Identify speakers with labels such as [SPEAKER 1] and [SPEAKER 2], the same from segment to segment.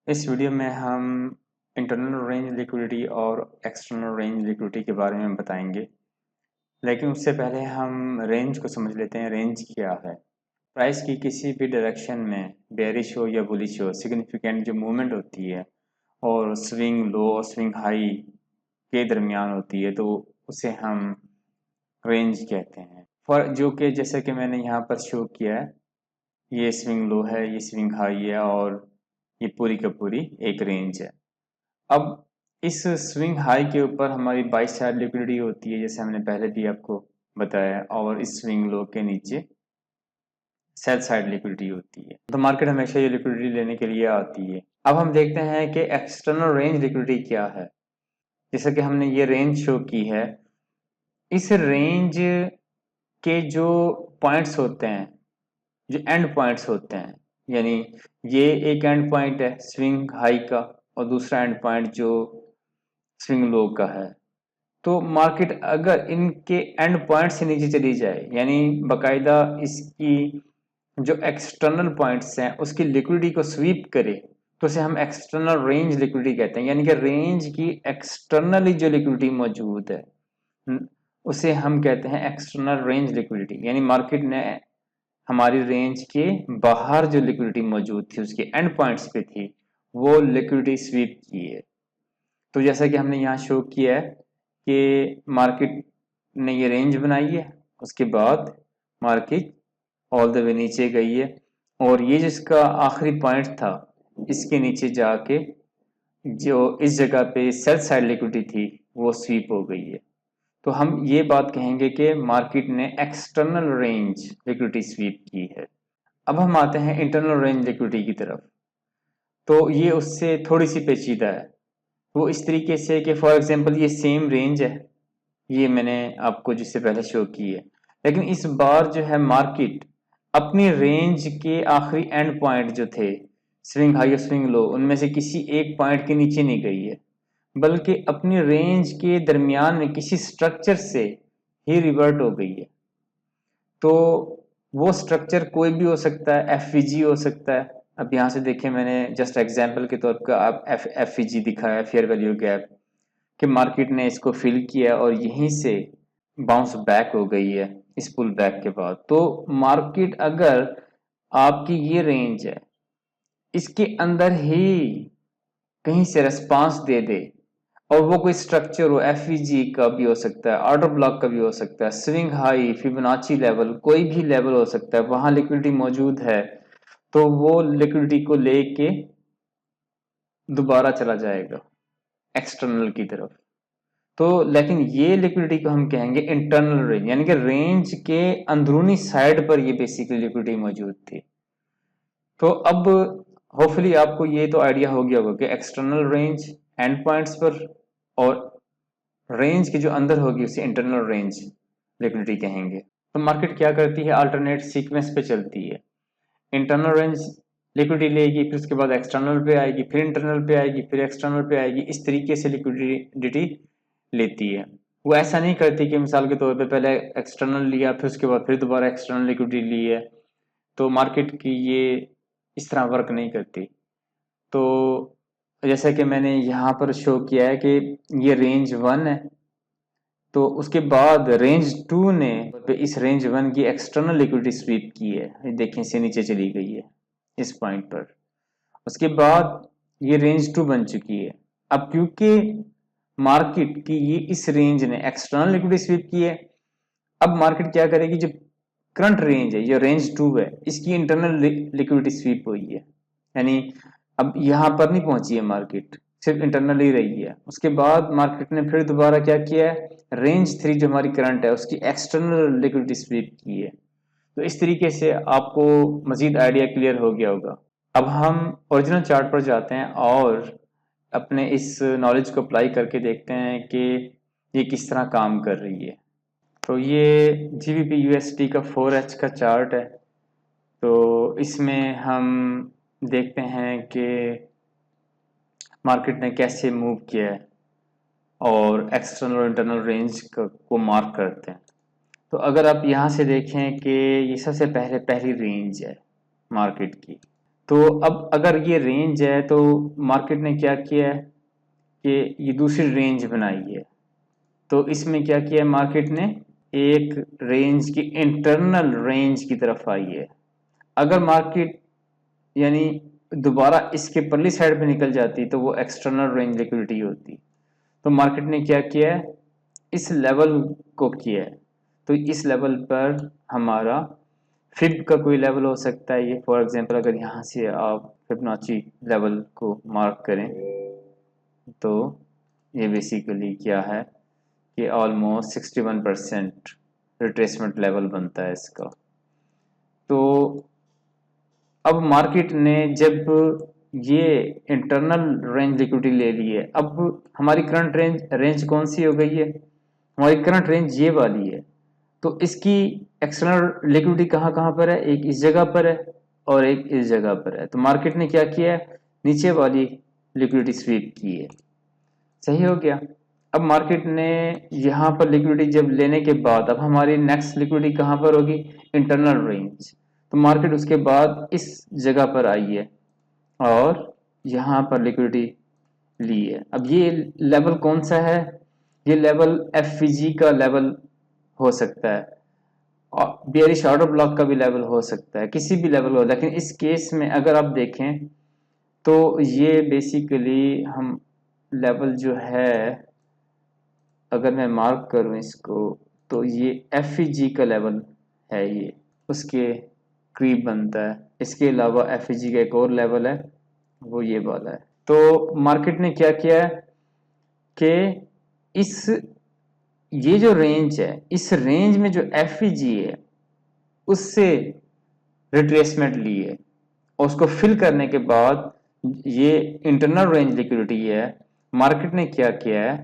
[SPEAKER 1] इस वीडियो में हम इंटरनल रेंज लिक्विडिटी और एक्सटर्नल रेंज लिक्विडिटी के बारे में बताएंगे। लेकिन उससे पहले हम रेंज को समझ लेते हैं। रेंज क्या है? प्राइस की किसी भी डायरेक्शन में बेयरिश हो या बुलिश हो, सिग्निफिकेंट जो मूवमेंट होती है और स्विंग लो और स्विंग हाई के दरमियान होती है, तो उसे हम रेंज कहते हैं। फॉर जो कि जैसे कि मैंने यहाँ पर शो किया है, ये स्विंग लो है, ये स्विंग हाई है और ये पूरी का पूरी एक रेंज है। अब इस स्विंग हाई के ऊपर हमारी बाई साइड लिक्विडिटी होती है, जैसे हमने पहले भी आपको बताया, और इस स्विंग लो के नीचे सेल साइड लिक्विडिटी होती है। तो मार्केट हमेशा ये लिक्विडिटी लेने के लिए आती है। अब हम देखते हैं कि एक्सटर्नल रेंज लिक्विडिटी क्या है। जैसे कि हमने ये रेंज शो की है, इस रेंज के जो पॉइंट्स होते हैं, जो एंड पॉइंट्स होते हैं, यानी ये एक एंड पॉइंट है स्विंग हाई का और दूसरा एंड पॉइंट जो स्विंग लो का है। तो मार्केट अगर इनके एंड पॉइंट से नीचे चली जाए, यानी बकायदा इसकी जो एक्सटर्नल पॉइंट्स हैं उसकी लिक्विडिटी को स्वीप करे, तो उसे हम एक्सटर्नल रेंज लिक्विडिटी कहते हैं। यानी कि रेंज की एक्सटर्नली जो लिक्विडिटी मौजूद है उसे हम कहते हैं एक्सटर्नल रेंज लिक्विडिटी। यानी मार्केट ने हमारी रेंज के बाहर जो लिक्विडिटी मौजूद थी, उसके एंड पॉइंट्स पे थी, वो लिक्विडिटी स्वीप की है। तो जैसा कि हमने यहाँ शो किया है कि मार्केट ने ये रेंज बनाई है, उसके बाद मार्केट ऑल द वे नीचे गई है और ये जिसका आखिरी पॉइंट था, इसके नीचे जाके जो इस जगह पे सेल साइड लिक्विडिटी थी वो स्वीप हो गई है। तो हम ये बात कहेंगे कि मार्केट ने एक्सटर्नल रेंज लिक्विडिटी स्वीप की है। अब हम आते हैं इंटरनल रेंज लिक्विडिटी की तरफ। तो ये उससे थोड़ी सी पेचीदा है। वो इस तरीके से कि फॉर एग्जांपल ये सेम रेंज है, ये मैंने आपको जिससे पहले शो की है, लेकिन इस बार जो है मार्केट अपनी रेंज के आखिरी एंड पॉइंट जो थे स्विंग हाई और स्विंग लो, उनमें से किसी एक पॉइंट के नीचे नहीं गई है, बल्कि अपनी रेंज के दरमियान में किसी स्ट्रक्चर से ही रिवर्ट हो गई है। तो वो स्ट्रक्चर कोई भी हो सकता है, एफ हो सकता है। अब यहाँ से देखें, मैंने जस्ट एग्जांपल के तौर पर आप एफ दिखाया, फेयर वैल्यू गैप, कि मार्केट ने इसको फिल किया और यहीं से बाउंस बैक हो गई है इस पुल बैक के बाद। तो मार्केट अगर आपकी ये रेंज है, इसके अंदर ही कहीं से रेस्पॉन्स दे दे, और वो कोई स्ट्रक्चर हो, एफ का भी हो सकता है, ऑर्डर ब्लॉक का भी हो सकता है, स्विंग हाई, फिबोनाची लेवल, कोई भी लेवल हो सकता है, वहां लिक्विडिटी मौजूद है, तो वो लिक्विडिटी को लेके दोबारा चला जाएगा एक्सटर्नल की तरफ। तो लेकिन ये लिक्विडिटी को हम कहेंगे इंटरनल रेंज, यानी कि रेंज के अंदरूनी साइड पर ये बेसिकली लिक्विडिटी मौजूद थी। तो अब होपफुली आपको ये तो आइडिया हो गया होगा कि एक्सटर्नल रेंज एंड पॉइंट्स पर, और रेंज के जो अंदर होगी उसे इंटरनल रेंज लिक्विडिटी कहेंगे। तो मार्केट क्या करती है, अल्टरनेट सीक्वेंस पे चलती है। इंटरनल रेंज लिक्विडिटी लेगी, फिर उसके बाद एक्सटर्नल पे आएगी, फिर इंटरनल पे आएगी, फिर एक्सटर्नल पे आएगी। इस तरीके से लिक्विडिटी लेती है। वो ऐसा नहीं करती कि मिसाल के तौर पे पहले एक्सटर्नल लिया, फिर उसके बाद फिर दोबारा एक्सटर्नल लिक्विडिटी ली है। तो मार्केट की ये इस तरह वर्क नहीं करती। तो जैसा कि मैंने यहाँ पर शो किया है कि ये रेंज 1 है, तो उसके बाद रेंज 2 ने इस रेंज 1 की एक्सटर्नल लिक्विडिटी स्वीप की है, देखिए से नीचे चली गई है इस पॉइंट पर। उसके बाद ये रेंज 2 बन चुकी है। अब क्योंकि मार्केट की ये इस रेंज ने एक्सटर्नल लिक्विडिटी स्वीप की है, अब मार्केट क्या करेगी, जो करंट रेंज है, ये रेंज 2 है, इसकी इंटरनल लिक्विडिटी स्वीप हुई है। यानी अब यहां पर नहीं पहुंची है मार्केट, सिर्फ इंटरनल ही रही है। उसके बाद मार्केट ने फिर दोबारा क्या किया है, रेंज 3 जो हमारी करंट है उसकी एक्सटर्नल लिक्विडिटी स्वीप की है। तो इस तरीके से आपको मजीद आइडिया क्लियर हो गया होगा। अब हम ओरिजिनल चार्ट पर जाते हैं और अपने इस नॉलेज को अप्लाई करके देखते हैं कि ये किस तरह काम कर रही है। तो ये GBP USD का 4H का चार्ट है। तो इसमें हम देखते हैं कि मार्केट ने कैसे मूव किया है और एक्सटर्नल और इंटरनल रेंज को मार्क करते हैं। तो अगर आप यहाँ से देखें कि ये सबसे पहले पहली रेंज है मार्केट की, तो अब अगर ये रेंज है तो मार्केट ने क्या किया है कि ये दूसरी रेंज बनाई है। तो इसमें क्या किया है मार्केट ने, एक रेंज की इंटरनल रेंज की तरफ आई है। अगर मार्केट यानी दोबारा इसके परली साइड पे निकल जाती तो वो एक्सटर्नल रेंज लिक्विडिटी होती। तो मार्केट ने क्या किया है, इस लेवल को किया है। तो इस लेवल पर हमारा फिब का कोई लेवल हो सकता है। ये फॉर एग्जांपल अगर यहाँ से आप फिबोनाची लेवल को मार्क करें तो ये बेसिकली क्या है कि ऑलमोस्ट 61% रिट्रेसमेंट लेवल बनता है इसका। तो अब मार्केट ने जब ये इंटरनल रेंज लिक्विडिटी ले ली है, अब हमारी करंट रेंज कौन सी हो गई है, हमारी करंट रेंज ये वाली है। तो इसकी एक्सटर्नल लिक्विडिटी कहाँ कहाँ पर है, एक इस जगह पर है और एक इस जगह पर है। तो मार्केट ने क्या किया है, नीचे वाली लिक्विडिटी स्वीप की है। सही हो गया। अब मार्केट ने यहाँ पर लिक्विडिटी जब लेने के बाद अब हमारी नेक्स्ट लिक्विडिटी कहाँ पर होगी, इंटरनल रेंज। तो मार्केट उसके बाद इस जगह पर आई है और यहाँ पर लिक्विडिटी ली है। अब ये लेवल कौन सा है, ये लेवल एफवीजी का लेवल हो सकता है और बेयरिश ऑर्डर ब्लॉक का भी लेवल हो सकता है, किसी भी लेवल हो। लेकिन इस केस में अगर आप देखें तो ये बेसिकली हम लेवल जो है, अगर मैं मार्क करूं इसको, तो ये एफईजी का लेवल है, ये उसके करीब बनता है। इसके अलावा एफईजी का एक और लेवल है, वो ये वाला है। तो मार्केट ने क्या किया है कि इस ये जो रेंज है, इस रेंज में जो एफईजी है उससे रिट्रेसमेंट ली है और उसको फिल करने के बाद ये इंटरनल रेंज लिक्विडिटी है। मार्केट ने क्या किया है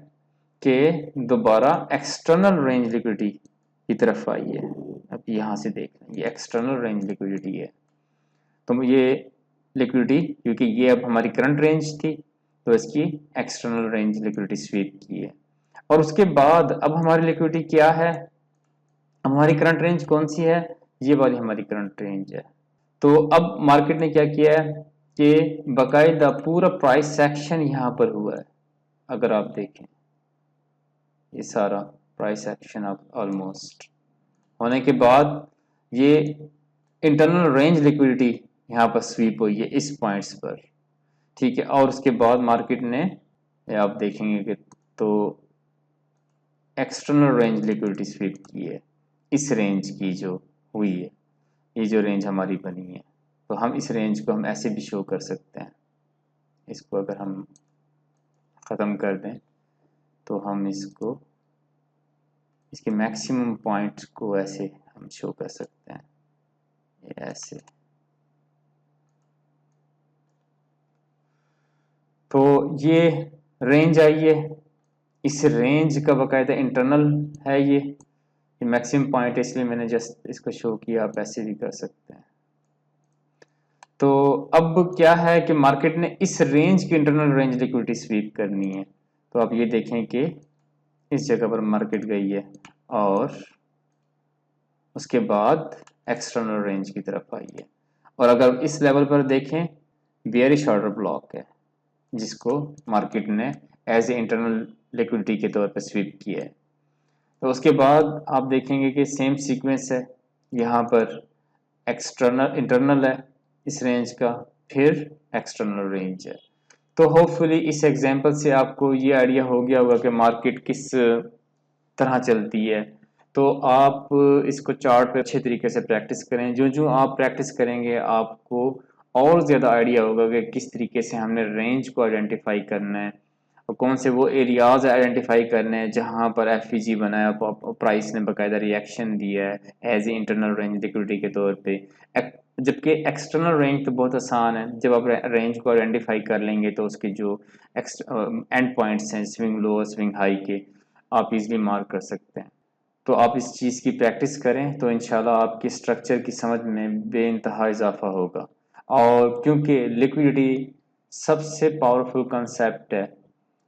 [SPEAKER 1] कि दोबारा एक्सटर्नल रेंज लिक्विडिटी की तरफ आई है। अब यहाँ से देख लें, ये एक्सटर्नल रेंज लिक्विडिटी है। तो ये लिक्विडिटी, क्योंकि ये अब हमारी करंट रेंज थी तो इसकी एक्सटर्नल रेंज लिक्विडिटी स्वीप की है। और उसके बाद अब हमारी लिक्विडिटी क्या है, हमारी करंट रेंज कौन सी है, ये वाली हमारी करंट रेंज है। तो अब मार्केट ने क्या किया है कि बाकायदा पूरा प्राइस सेक्शन यहाँ पर हुआ है। अगर आप देखें ये सारा प्राइस एक्शन अब ऑलमोस्ट होने के बाद ये इंटरनल रेंज लिक्विडिटी यहाँ पर स्वीप हुई है इस पॉइंट्स पर, ठीक है। और उसके बाद मार्केट ने, आप देखेंगे कि तो एक्सटर्नल रेंज लिक्विडिटी स्वीप की है इस रेंज की जो हुई है, ये जो रेंज हमारी बनी है। तो हम इस रेंज को हम ऐसे भी शो कर सकते हैं। इसको अगर हम ख़त्म कर दें तो हम इसको, इसके मैक्सिमम पॉइंट्स को ऐसे हम शो कर सकते हैं, ये ऐसे। तो ये रेंज आई है, इस रेंज का बाकायदा इंटरनल है ये मैक्सिमम पॉइंट है, इसलिए मैंने जस्ट इसको शो किया। आप ऐसे भी कर सकते हैं। तो अब क्या है कि मार्केट ने इस रेंज की इंटरनल रेंज लिक्विडिटी स्वीप करनी है। तो आप ये देखें कि इस जगह पर मार्केट गई है और उसके बाद एक्सटर्नल रेंज की तरफ आई है। और अगर इस लेवल पर देखें, बेयरिश ऑर्डर ब्लॉक है जिसको मार्केट ने एज ए इंटरनल लिक्विडिटी के तौर पर स्वीप किया है। तो उसके बाद आप देखेंगे कि सेम सीक्वेंस है, यहाँ पर एक्सटर्नल इंटरनल है इस रेंज का, फिर एक्सटर्नल रेंज है। तो होपफुली इस एग्जांपल से आपको ये आइडिया हो गया होगा कि मार्केट किस तरह चलती है। तो आप इसको चार्ट पे अच्छे तरीके से प्रैक्टिस करें। जो जो आप प्रैक्टिस करेंगे आपको और ज़्यादा आइडिया होगा कि किस तरीके से हमने रेंज को आइडेंटिफाई करना है और कौन से वो एरियाज आइडेंटिफाई करने हैं जहां पर एफईजी बना है, प्राइस ने बाकायदा रिएक्शन दिया है as a internal range liquidity के तौर पे। जबकि एक्सटर्नल रेंज तो बहुत आसान है, जब आप रेंज को आइडेंटिफाई कर लेंगे तो उसके जो एंड पॉइंट्स हैं स्विंग लो स्विंग हाई के, आप इजीली मार्क कर सकते हैं। तो आप इस चीज़ की प्रैक्टिस करें तो इंशाल्लाह आपकी स्ट्रक्चर की समझ में बेइंतहा इजाफा होगा। और क्योंकि लिक्विडिटी सबसे पावरफुल कंसेप्ट है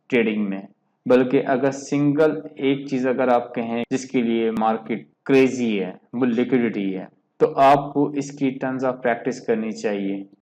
[SPEAKER 1] ट्रेडिंग में, बल्कि अगर सिंगल एक चीज़ अगर आप कहें जिसके लिए मार्केट क्रेजी है वो लिक्विडिटी है, तो आपको इसकी टन्स ऑफ प्रैक्टिस करनी चाहिए।